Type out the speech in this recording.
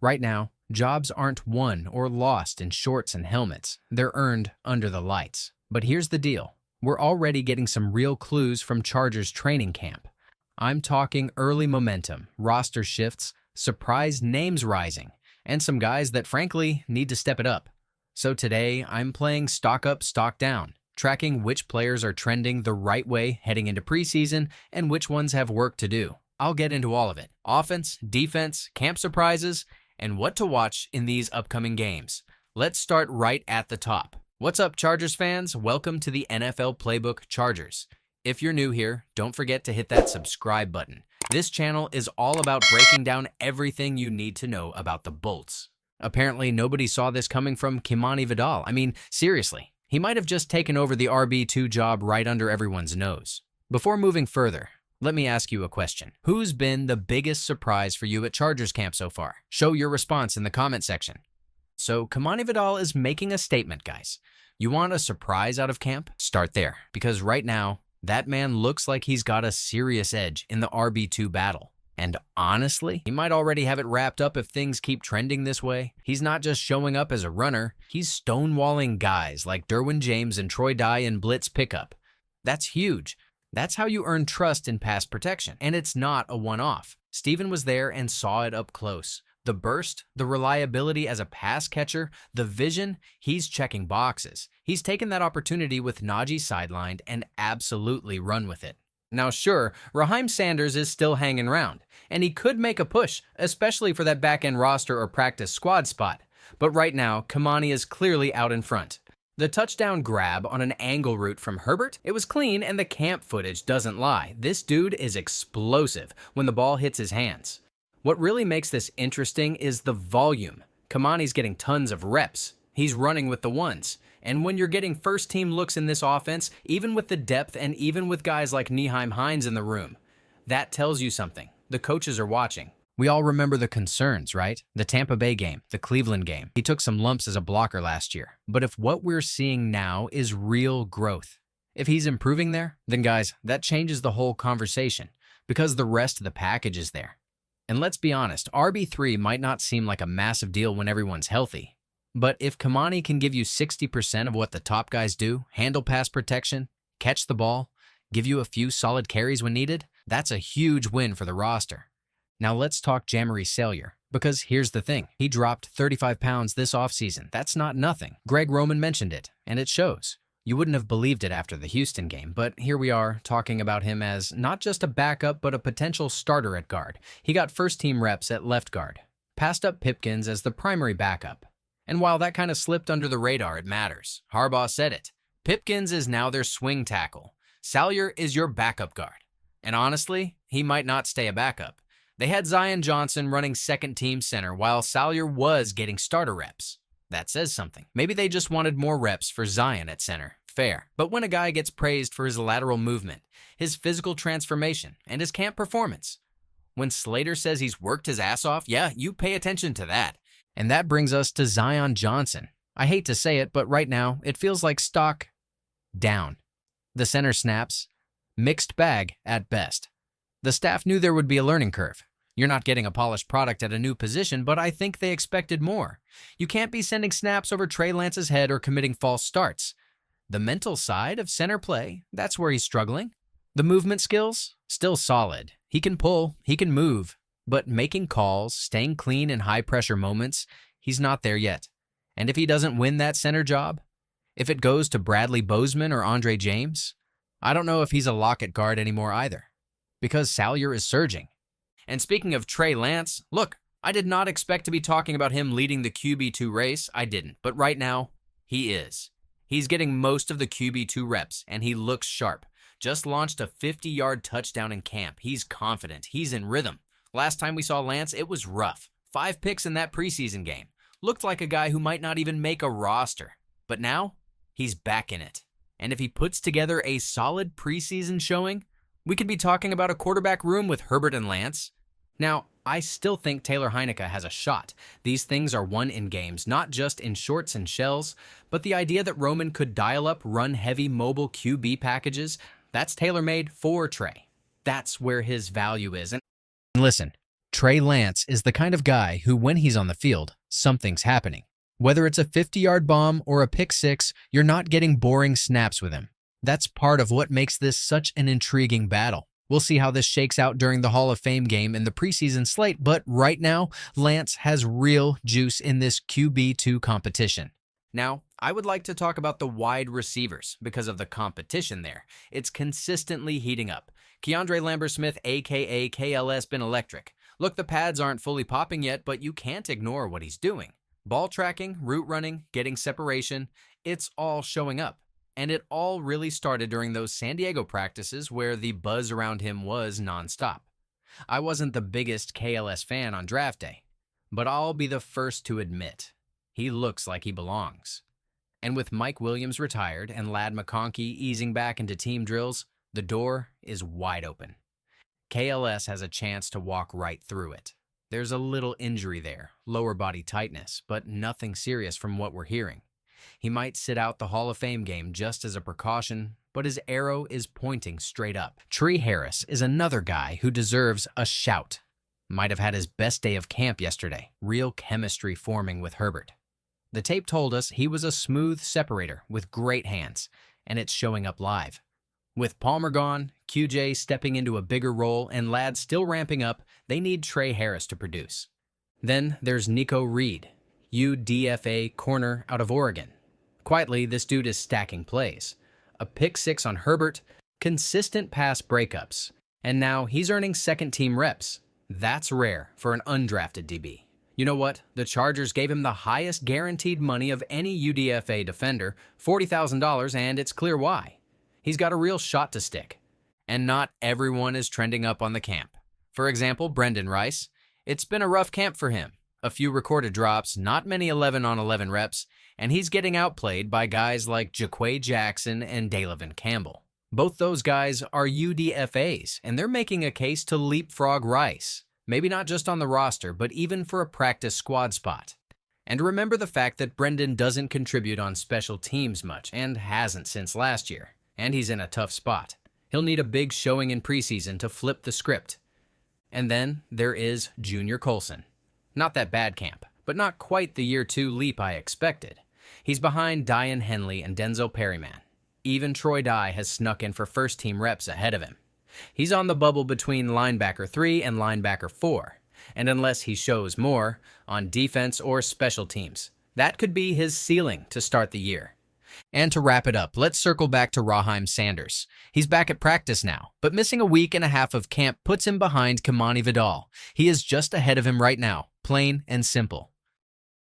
Right now, jobs aren't won or lost in shorts and helmets. They're earned under the lights. But here's the deal. We're already getting some real clues from Chargers training camp. I'm talking early momentum, roster shifts, surprise names rising, and some guys that frankly need to step it up. So today, I'm playing stock up, stock down, tracking which players are trending the right way heading into preseason and which ones have work to do. I'll get into all of it. Offense, defense, camp surprises, and what to watch in these upcoming games. Let's start right at the top. What's up, Chargers fans? Welcome to the NFL Playbook Chargers. If you're new here, don't forget to hit that subscribe button. This channel is all about breaking down everything you need to know about the Bolts. Apparently, nobody saw this coming from Kamani Vidal. I mean, seriously, he might have just taken over the RB2 job right under everyone's nose. Before moving further, let me ask you a question. Who's been the biggest surprise for you at Chargers camp so far? Show your response in the comment section. So, Kamani Vidal is making a statement, guys. You want a surprise out of camp? Start there, because right now, that man looks like he's got a serious edge in the RB2 battle. And honestly, he might already have it wrapped up if things keep trending this way. He's not just showing up as a runner, he's stonewalling guys like Derwin James and Troy Dye in blitz pickup. That's huge. That's how you earn trust in pass protection. And it's not a one-off. Steven was there and saw it up close. The burst, the reliability as a pass catcher, the vision, he's checking boxes. He's taken that opportunity with Najee sidelined and absolutely run with it. Now sure, Raheem Sanders is still hanging around, and he could make a push, especially for that back-end roster or practice squad spot. But right now, Kamani is clearly out in front. The touchdown grab on an angle route from Herbert, it was clean and the camp footage doesn't lie. This dude is explosive when the ball hits his hands. What really makes this interesting is the volume. Kamani's getting tons of reps. He's running with the ones. And when you're getting first-team looks in this offense, even with the depth and even with guys like Nyheim Hines in the room, that tells you something. The coaches are watching. We all remember the concerns, right? The Tampa Bay game, the Cleveland game. He took some lumps as a blocker last year. But if what we're seeing now is real growth, if he's improving there, then guys, that changes the whole conversation because the rest of the package is there. And let's be honest, RB3 might not seem like a massive deal when everyone's healthy. But if Kamani can give you 60% of what the top guys do, handle pass protection, catch the ball, give you a few solid carries when needed, that's a huge win for the roster. Now let's talk Jamaree Salyer, because here's the thing. He dropped 35 pounds this offseason. That's not nothing. Greg Roman mentioned it, and it shows. You wouldn't have believed it after the Houston game, but here we are talking about him as not just a backup, but a potential starter at guard. He got first-team reps at left guard, passed up Pipkins as the primary backup. And while that kind of slipped under the radar, it matters. Harbaugh said it. Pipkins is now their swing tackle. Salyer is your backup guard. And honestly, he might not stay a backup. They had Zion Johnson running second-team center while Salyer was getting starter reps. That says something. Maybe they just wanted more reps for Zion at center. Fair. But when a guy gets praised for his lateral movement, his physical transformation, and his camp performance, when Slater says he's worked his ass off, yeah, you pay attention to that. And that brings us to Zion Johnson. I hate to say it, but right now, it feels like stock down. The center snaps, mixed bag at best. The staff knew there would be a learning curve. You're not getting a polished product at a new position, but I think they expected more. You can't be sending snaps over Trey Lance's head or committing false starts. The mental side of center play, that's where he's struggling. The movement skills, still solid. He can pull, he can move, but making calls, staying clean in high-pressure moments, he's not there yet. And if he doesn't win that center job, if it goes to Bradley Bozeman or Andre James, I don't know if he's a lock at guard anymore either, because Salyer is surging. And speaking of Trey Lance, look, I did not expect to be talking about him leading the QB2 race. I didn't. But right now, he is. He's getting most of the QB2 reps, and he looks sharp. Just launched a 50-yard touchdown in camp. He's confident. He's in rhythm. Last time we saw Lance, it was rough. 5 picks in that preseason game. Looked like a guy who might not even make a roster. But now, he's back in it. And if he puts together a solid preseason showing, we could be talking about a quarterback room with Herbert and Lance. Now, I still think Taylor Heinicke has a shot. These things are won in games, not just in shorts and shells, but the idea that Roman could dial up run-heavy mobile QB packages, that's tailor-made for Trey. That's where his value is. And listen, Trey Lance is the kind of guy who, when he's on the field, something's happening. Whether it's a 50-yard bomb or a pick six, you're not getting boring snaps with him. That's part of what makes this such an intriguing battle. We'll see how this shakes out during the Hall of Fame game in the preseason slate, but right now, Lance has real juice in this QB2 competition. Now, I would like to talk about the wide receivers because of the competition there. It's consistently heating up. Keandre Lambert-Smith, aka KLS, been electric. Look, the pads aren't fully popping yet, but you can't ignore what he's doing. Ball tracking, route running, getting separation, it's all showing up. And it all really started during those San Diego practices where the buzz around him was nonstop. I wasn't the biggest KLS fan on draft day, but I'll be the first to admit, he looks like he belongs. And with Mike Williams retired and Ladd McConkey easing back into team drills, the door is wide open. KLS has a chance to walk right through it. There's a little injury there, lower body tightness, but nothing serious from what we're hearing. He might sit out the Hall of Fame game just as a precaution, but his arrow is pointing straight up. Tree Harris is another guy who deserves a shout. Might have had his best day of camp yesterday, real chemistry forming with Herbert. The tape told us he was a smooth separator with great hands, and it's showing up live. With Palmer gone, QJ stepping into a bigger role, and Ladd still ramping up, they need Trey Harris to produce. Then there's Nico Reed, UDFA corner out of Oregon. Quietly, this dude is stacking plays. A pick six on Herbert, consistent pass breakups, and now he's earning second-team reps. That's rare for an undrafted DB. You know what? The Chargers gave him the highest guaranteed money of any UDFA defender, $40,000, and it's clear why. He's got a real shot to stick. And not everyone is trending up on the camp. For example, Brendan Rice. It's been a rough camp for him. A few recorded drops, not many 11-on-11 reps, and he's getting outplayed by guys like Jaquay Jackson and Dalavin Campbell. Both those guys are UDFAs, and they're making a case to leapfrog Rice. Maybe not just on the roster, but even for a practice squad spot. And remember the fact that Brendan doesn't contribute on special teams much, and hasn't since last year. And he's in a tough spot. He'll need a big showing in preseason to flip the script. And then there is Junior Colson. Not that bad camp, but not quite the year two leap I expected. He's behind Dian Henley and Denzel Perryman. Even Troy Dye has snuck in for first-team reps ahead of him. He's on the bubble between linebacker 3 and linebacker 4, and unless he shows more on defense or special teams, that could be his ceiling to start the year. And to wrap it up, let's circle back to Raheem Sanders. He's back at practice now, but missing a week and a half of camp puts him behind Kamani Vidal. He is just ahead of him right now, plain and simple.